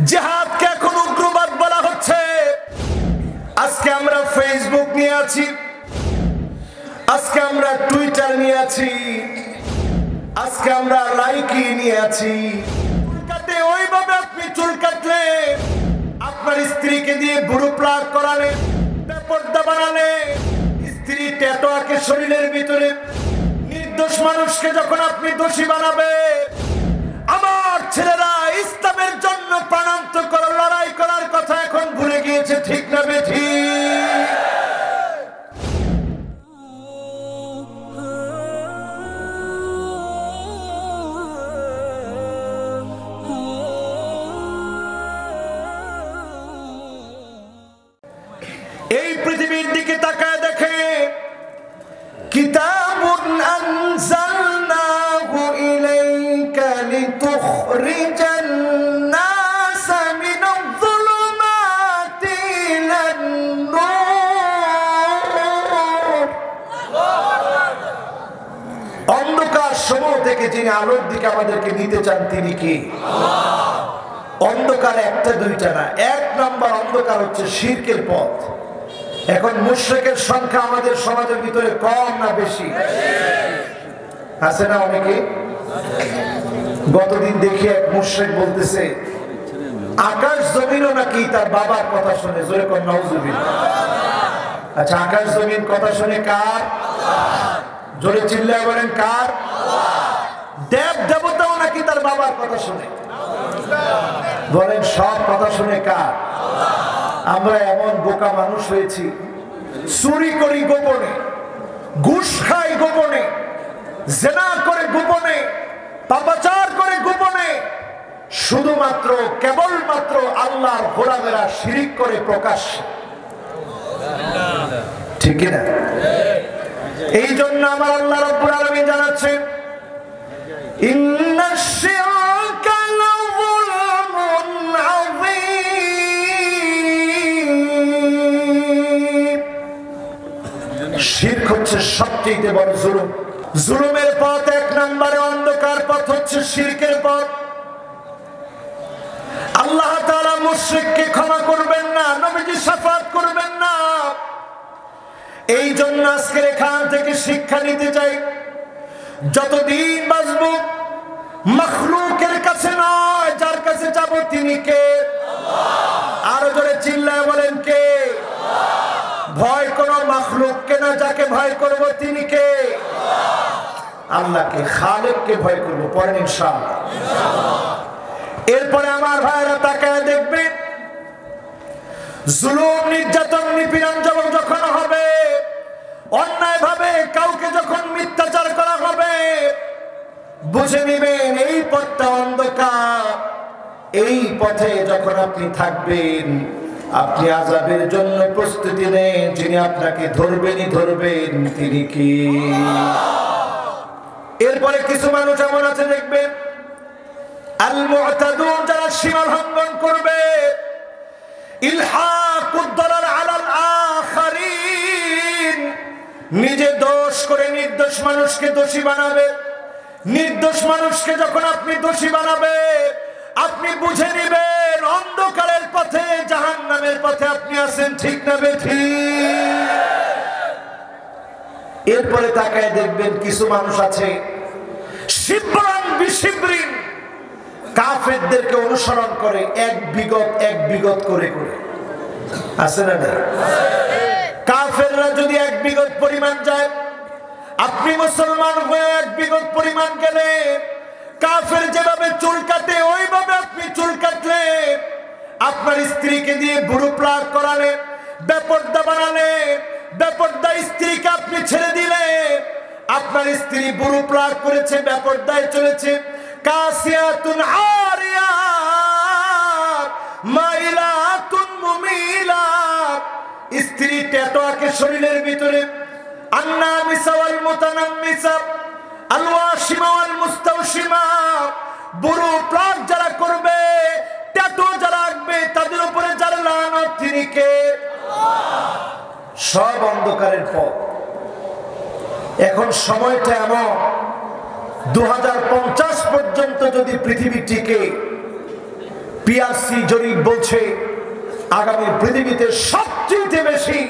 জিহাদকে এখন উগ্রবাদ বলা হচ্ছে। আজকে আমরা ফেসবুক নিয়ে আছি, আজকে আমরা টুইটার নিয়ে আছি, আজকে আমরা লাইকি নিয়ে আছি। চুলকাতে ওইভাবে আপনি চুল কাটলে, আপনার স্ত্রীকে দিয়ে বুড়ো প্লাগ করালে, বেপর্দা বানালে, স্ত্রী ট্যাটু আঁকে শরীরের ভিতরে, নির্দোষ মানুষকে যখন আপনি দোষী বানাবে, আমার ছেলেরা ইসলামের জন্য প্রাণান্ত করে লড়াই করার কথা এখন ভুলে গিয়েছে, ঠিক না বেঠি? এই পৃথিবীর দিকে তাকায় দেখে, কিতাবুন আনজালনাহু ইলাইকা লিতুখরিজান নাস মিনায-যুলুমাতি ইলান-নূর। অন্ধকার সমূহ থেকে যিনি আলোর দিকে আমাদেরকে নিতে চান তিনি কি? অন্ধকার একটা দুইটা না, এক নাম্বার অন্ধকার হচ্ছে শিরকের পথ। এখন মুশরিকের সংখ্যা আমাদের সমাজের ভিতরে কম না বেশি? আছে না অনেকে? গতদিন দেখি এক মুশরিক বলতেছে আকাশ জমিনও নাকি তার বাবার কথা শুনে। জোরে কোন নাউজুবিল্লাহ। আচ্ছা, আকাশ জমিন কথা শুনে কার? জোরে চিল্লায় বলেন কার? দেব দেবতাও নাকি তার বাবার কথা শুনে। বলেন সব কথা শুনে কার? আমরা এমন বোকা মানুষ হয়েছি, চুরি করি গোপনে, ঘুষ খাই গোপনে, জেনা করে গোপনে, পাপাচার করে গোপনে, শুধুমাত্র কেবলমাত্র আল্লাহর গোলামেরা শিরিক করে প্রকাশ্যে। ঠিক না? এই জন্য আমার আল্লাহ রাব্বুল আলামিন জানাচ্ছেন, ইন্নাশ শিরকা লাযুলমুন আযীম। শিরক হচ্ছে সবচেয়ে বড় জুলুম। জুলুমের পথ এক নম্বরে, অন্ধকার পথ হচ্ছে শিরকের পথ। আল্লাহ তাআলা মুশরিককে ক্ষমা করবেন না, নবীজি শাফাত করবেন না। এই জন্য আজকের এখান থেকে শিক্ষা নিতে চাই, যতদিন বাঁচব মাখলুকের কাছে নয়, যার কাছে যাব তিনি কে? আরো জোরে চিল্লায় বলেন কে? ভয় কোন মাখলুককে না, যাকে ভয় করব তিনি কে? আল্লাহকে, খালেককে ভয় করব। পড়েন ইনশাআল্লাহ। এরপরে আমার ভাইরা তাকায় দেখবে, জুলুম নির্যাতন নিপীড়ন যখন হবে, অন্যায় ভাবে কাউকে যখন মিথ্যাচার করা হবে, বুঝে নিবেন এই পথটা অন্ধকার। এই পথে যখন আপনি থাকবেন, আপনি আযাবের জন্য প্রস্তুতি নেন। যিনি আপনাকে ধরবেনই ধরবেন তিনি কি? এরপরে কিছু মানুষ এমন আছে দেখবেন, আল মু'তাদুন, যারা সীমা লঙ্ঘন করবে, ইলহাকুদ দালাল আলাল আখারিন, নিজে দোষ করে নির্দোষ মানুষকে দোষী বানাবে। নির্দোষ মানুষকে যখন আপনি দোষী বানাবে, আপনি বুঝে নিবেন অন্ধকারের পথে, জাহান্নামের পথে আপনি আছেন, ঠিক না বেঠিক? এরপরে তাকায় দেখবেন কিছু মানুষ আছে শিবরান বিশিবরিন, কাফেরদেরকে অনুসরণ করে, এক বিগত করে করে। আছে না? কাফেররা যদি এক বিগত পরিমাণ যায়, আপনি মুসলমান হয়ে এক বিগত পরিমাণ গেলে, কাফের যেভাবে চুল কাটে ওইভাবে আপনি চুল কাটলে, আপনার স্ত্রীকে দিয়ে বুড়ো প্লাগ করালে, বেপর্দা বানালে, বেপর্দা স্ত্রীকে আপনি ছেড়ে দিলে, আপনার স্ত্রী বুড়ো প্লাগ করেছে, বেপর্দায় চলেছে, কাসিয়াতুন আরিয়াত মাইলাতুন মুমিলাত, স্ত্রী ট্যাটু আঁকে শরীরের ভিতরে, আন্নামিসা ওয়াল মুতানাম্মিসা, আল ওয়াশিমা ওয়াল মুস্তাওশিমা, বুড়ো প্লাগ যারা করবে, ট্যাটু যারা আঁকবে, তাদের উপরে যার লানত তিনি কে? সব অন্ধকারের পথ। এখন সময়টা এমন, 2050 পর্যন্ত যদি পৃথিবী টিকে, পিআরসি জরিপ বলছে আগামী পৃথিবীতে সবচেয়ে বেশি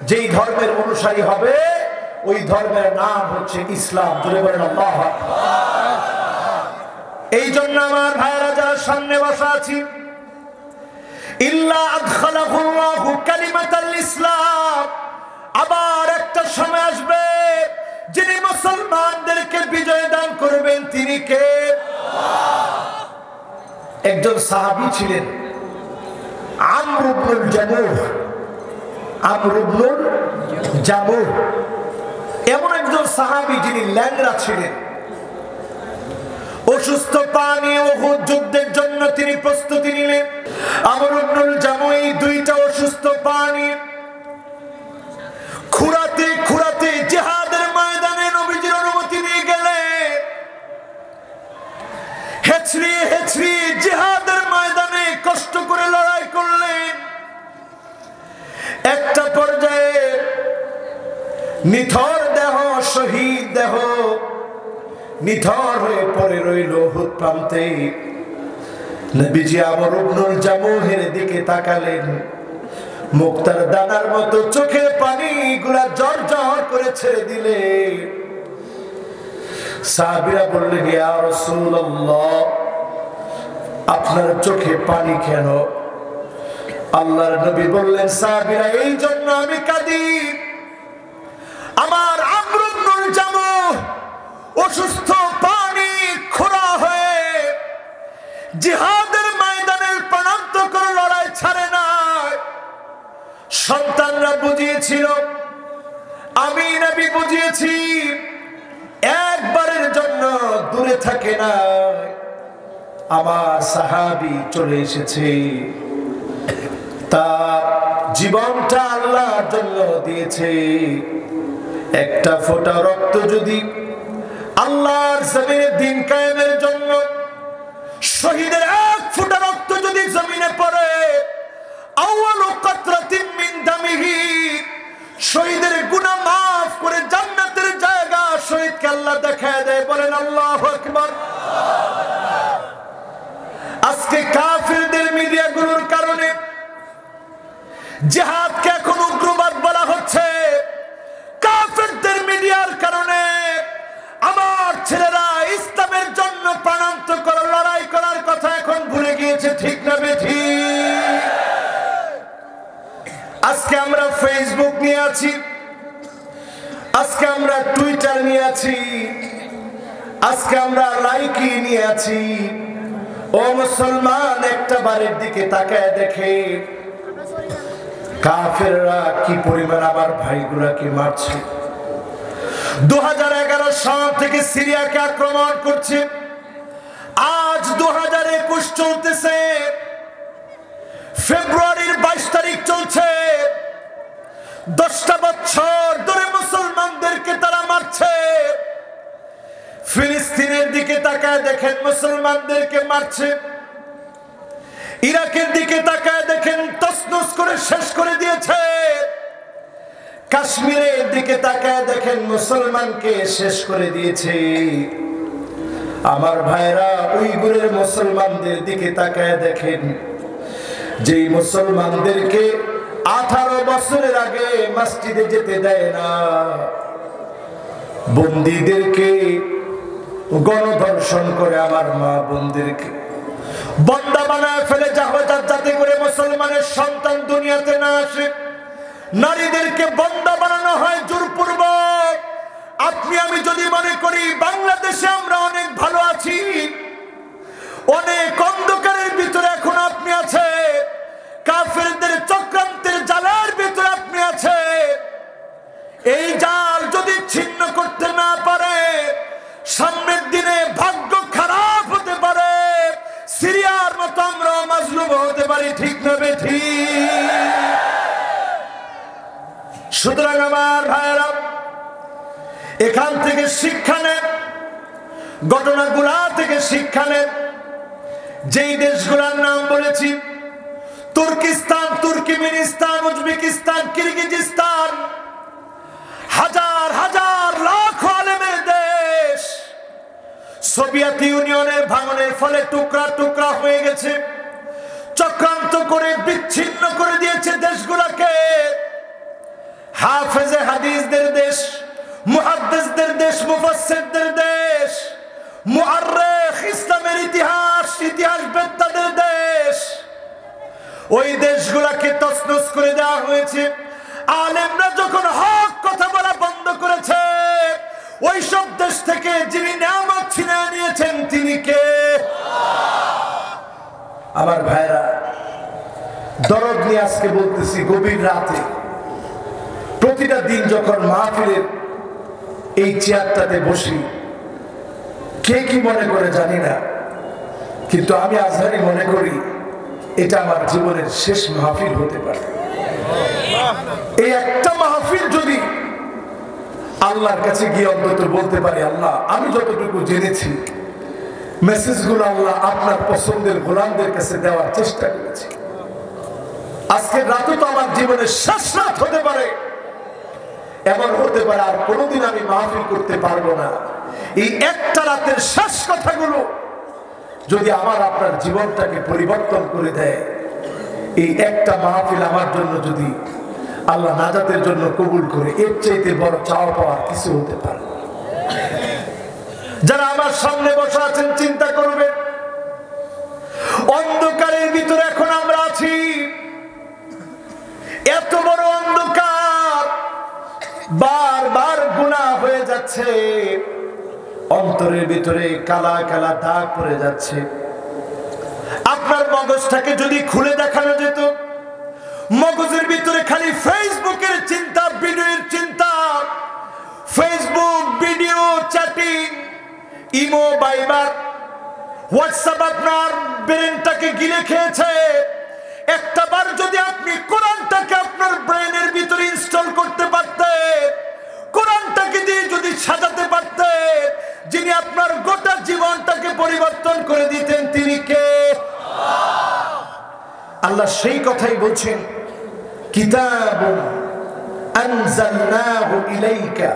যেই ধর্মের অনুসারী হবে ওই ধর্মের নাম হচ্ছে ইসলাম। জোরে বলেন আল্লাহু আকবার। এই জন্য আমার ভাইরা যারা সামনে বসা আছি, ইল্লা আদখালাহুল্লাহু কালিমাতাল ইসলাম, আবার একটা সময় আসবে যিনি মুসলমানদেরকে বিজয় দান করবেন, তিনি কে? একজন সাহাবী ছিলেন আমর ইবনুল জামুহ। আমর ইবনুল জামুহ এমন একজন সাহাবী যিনি ল্যাংড়া ছিলেন। অসুস্থ পা নিয়ে উহুদ যুদ্ধের জন্য তিনি প্রস্তুতি নিলেন। আমর ইবনুল জামুহ এই দুইটা অসুস্থ পা নিয়ে খুঁড়াতে খুঁড়াতে জিহাদের ময়দানে নবীজির অনুমতি নিয়ে গেলেন। হেঁচড়িয়ে হেঁচড়িয়ে জিহাদের ময়দানে কষ্ট করে লড়াই করলেন। একটা পর্যায়ে নিথর দেহ, শহীদ দেহ নিথর হয়ে পড়ে রইল উহুদ প্রান্তে। নবীজি আমর ইবনুল জামুহের দিকে তাকালেন, মুক্তার দানার মতো চোখের পানিগুলা জর্জর করে ছেড়ে দিলেন। সাহাবীরা বললেন, ইয়া রাসূলুল্লাহ, আপনার চোখে পানি কেন? আল্লাহর নবী বললেন, সাহাবীরা, এই জন্য আমি কাঁদি, আমার আমর ইবনুল জামুহ অসুস্থ পানি খোঁড়া হয়ে জিহাদের ময়দানের প্রাণান্ত করে লড়াই ছাড়ে না। সন্তানরা বুঝিয়েছিল, আমি নবী বুঝিয়েছি, একবারের জন্য দূরে থাকে না। আমার সাহাবী চলে এসেছে, তার জীবনটা আল্লাহর জন্য দিয়েছে। একটা ফোঁটা রক্ত যদি আল্লাহর জমিনে দিন কায়েমের জন্য, শহীদের এক ফোঁটা রক্ত যদি জমিনে পড়ে, আউয়ালু কাতরাতিন মিন দামিহি, শহীদের গুনাহ মাফ করে জান্নাতের জায়গা শহীদকে আল্লাহ দেখায় দেয়। বলেন আল্লাহু আকবার। আজকে কাফিরদের মিডিয়াগুলোর কারণে জিহাদকে এখন উগ্রবাদ বলা হচ্ছে। কাফিরদের মিডিয়ার কারণে আমার ছেলেরা ইসলামের জন্য প্রাণান্ত করে লড়াই করার কথা এখন ভুলে গিয়েছে। ঠিক না বেঠিক? আজকে আমরা ফেসবুক নিয়ে আছি, আজকে আমরা টুইটার নিয়ে আছি, আজকে আমরা লাইকি নিয়ে আছি। ও মুসলমান, একটা বারের দিকে তাকায় দেখে কাফেররা কি পরিমাণ আমার ভাইগুলাকে মারছে। 2011 সাল থেকে সিরিয়াকে আক্রমণ করছে, আজ 2021 চলতেছে, ফেব্রুয়ারির 22 তারিখ চলছে। 10টা বছর ধরে মুসলমানদেরকে তারা মারছে। ফিলিস্তিনের দিকে তাকায় দেখেন মুসলমানদেরকে মারছে। ইরাকের দিকে তাকায় দেখেন তছনছ করে শেষ করে দিয়েছে। কাশ্মীরের দিকে তাকায় দেখেন মুসলমানকে শেষ করে দিয়েছে। আমার ভাইরা, উইগুরের মুসলমানদের দিকে তাকায় দেখেন, যেই মুসলমানদেরকে 18 বছরের আগে মসজিদে যেতে দেয় না, বন্দীদেরকে গণধর্ষণ করে আমার মা বোনদেরকে বন্দা বানায় ফেলে যাতে করে মুসলমানের সন্তান দুনিয়াতে না আসে, নারীদেরকে বন্দা বানানো হয় জোরপূর্বক। আপনি আমি যদি মনে করি বাংলাদেশে আমরা অনেক ভালো আছি, অনেক অন্ধকারের ভিতরে এখন আপনি আছে, কাফেরদের চক্রান্তের জালের ভিতরে আপনি আছে। এই জাল যদি ছিন্ন করতে না পারে, সামনের দিনে ভাগ্য খারাপ হতে পারে। সিরিয়ার মতো আমরা মাজলুম হতে পারি। ঠিক না বেঠিক? সুতরাং আমার ভাইয়েরা, এখান থেকে শিক্ষা নেন, ঘটনাগুলা থেকে শিক্ষা নেন। যেই দেশগুলোর নাম বলেছি, তুর্কিস্তান, তুর্কমেনিস্তান, উজবেকিস্তান, কিরগিজস্তান, হাজার হাজার লাখ আলেমের দেশ। সোভিয়েত ইউনিয়নের ভাঙনের ফলে টুকরা টুকরা হয়ে গেছে। চক্রান্ত করে বিচ্ছিন্ন করে দিয়েছে দেশগুলোকে। হাফেজে হাদিসদের দেশ, মুহাদ্দিসদের দেশ, মুফাসসিরদের দেশ, মুআররিখ ইসলামের ইতিহাসবেত্তাদের দেশ। ওই দেশগুলোকে তছনছ করে দেওয়া হয়েছে। আলেমরা যখন হক কথা বলা বন্ধ করেছে, ওই সব দেশ থেকে যিনি নিয়ামত ছিনিয়ে নিয়েছেন তিনি কে? আমার ভাইরা, দরদ নিয়ে আজকে বলতেছি, গভীর রাতে প্রতিটা দিন যখন মাহফিলের এই চেয়ারটাতে বসি, কে কি মনে করে জানি না, কিন্তু আমি আজহারি মনে করি এটা আমার জীবনের শেষ মাহফিল হতে পারে। এই একটা মাহফিল যদি আল্লাহর কাছে গিয়ে অন্তত বলতে পারি, আল্লাহ আমি যতটুকু জেনেছি মেসেজগুলো আল্লাহ আপনার পছন্দের গোলামদের কাছে দেওয়ার চেষ্টা করেছি। আজকের রাতও তো আমার জীবনের শেষ রাত হতে পারে, এমন হতে পারে আর কোনোদিন আমি মাহফিল করতে পারবো না। এই একটা রাতের শেষ কথাগুলো যদি আমার আপনার জীবনটাকে পরিবর্তন করে দেয়, এই একটা মাহফিল আমার জন্য যদি আল্লাহ নাজাতের জন্য কবুল করে, এর চাইতে বড় চাওয়া পাওয়ার কিছু হতে পারে। যারা আমার সামনে বসে আছেন চিন্তা করবেন, অন্ধকারের ভিতরে এখন আমরা আছি। এত বড় অন্ধকার, বারবার গুনাহ হয়ে যাচ্ছে, অন্তরের ভিতরে কালা কালা দাগ পড়ে যাচ্ছে। আপনার মগজটাকে যদি খুলে দেখানো যেত, মগজের ভিতরে খালি ফেসবুকের চিন্তা, ভিডিওর চিন্তা, Facebook video chatting, imo, Viber, WhatsApp আপনার ব্রেনটাকে গিলে খেয়েছে। একটাবার যদি আপনি কোরআনটাকে আপনার ব্রেনের ভিতরে ইনস্টল করতে পারতেন, কোরআনটাকে দিয়ে যদি সাজাতে পারতেন, যিনি আপনার গোটা জীবনটাকে পরিবর্তন করে দিতেন তিনি কে? আল্লাহ সেই কথাই বলছেন, কিতাবুন আনজালনাহু ইলাইকা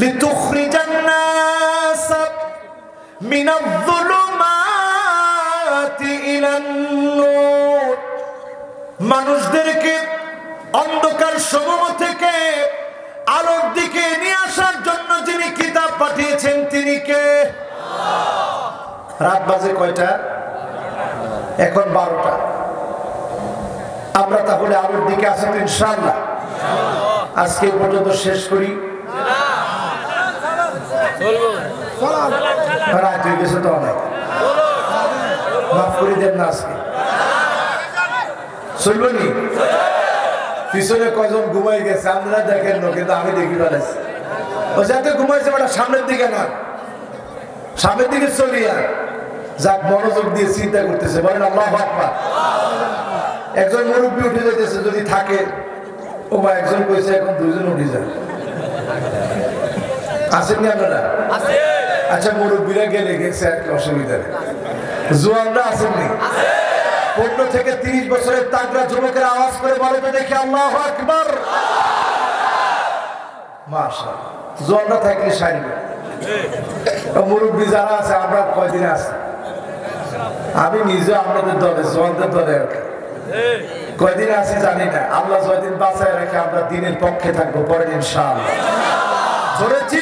লিতুখরিজান নাস মিনায-যুলুমাতি ইলান-নূর। মানুষদেরকে অন্ধকার সমূহ থেকে আলোর দিকে নিয়ে আসার জন্য যিনি কিতাব পাঠিয়েছেন তিনি কে? রাত বাজে কয়টা? এখন 12টা। আমরা তাহলে আলোর দিকে আসি তো ইনশাআল্লাহ? আজকে পর্যন্ত শেষ করি। রাত হয়ে গেছে তো অনেক, মাফ করে দেন না। আজকে চলবনি? পিছনে কয়জন ঘুমাই গেছে আপনারা দেখেন না, কিন্তু আমি দেখি ফেলেছি। ও যাতে ঘুমাইছে ওটা সামনের দিকে না, সামনের দিকে চলিয়া যাক, মনোযোগ দিয়ে চিন্তা করতেছে, বলেন আল্লাহু আকবার। একজন মুরব্বী উঠে যেতেছে, যদি থাকে ও বা একজন কইছে এখন দুজন উঠে যায়। আসেননি আপনারা? আচ্ছা, মুরব্বীরা গেলে গেছে আর কি, অসুবিধা নেই। জোয়ানরা আসেননি? 15 থেকে 30 বছরের তাগড়া যুবকের আওয়াজ করে বলে তো দেখি আল্লাহু আকবার। মাশাআল্লাহ, জোয়ানরা থাকলে সাইবে। মুরব্বী যারা আছে, আমরা কয়দিন আছি, আমি নিজে আপনাদের দলে, জোয়ানদের দলে কয়দিন আছি জানি না। আল্লাহ যতদিন বাঁচায় রাখে আমরা দিনের পক্ষে থাকবো, পরে ইনশাআল্লাহ। ধরেছি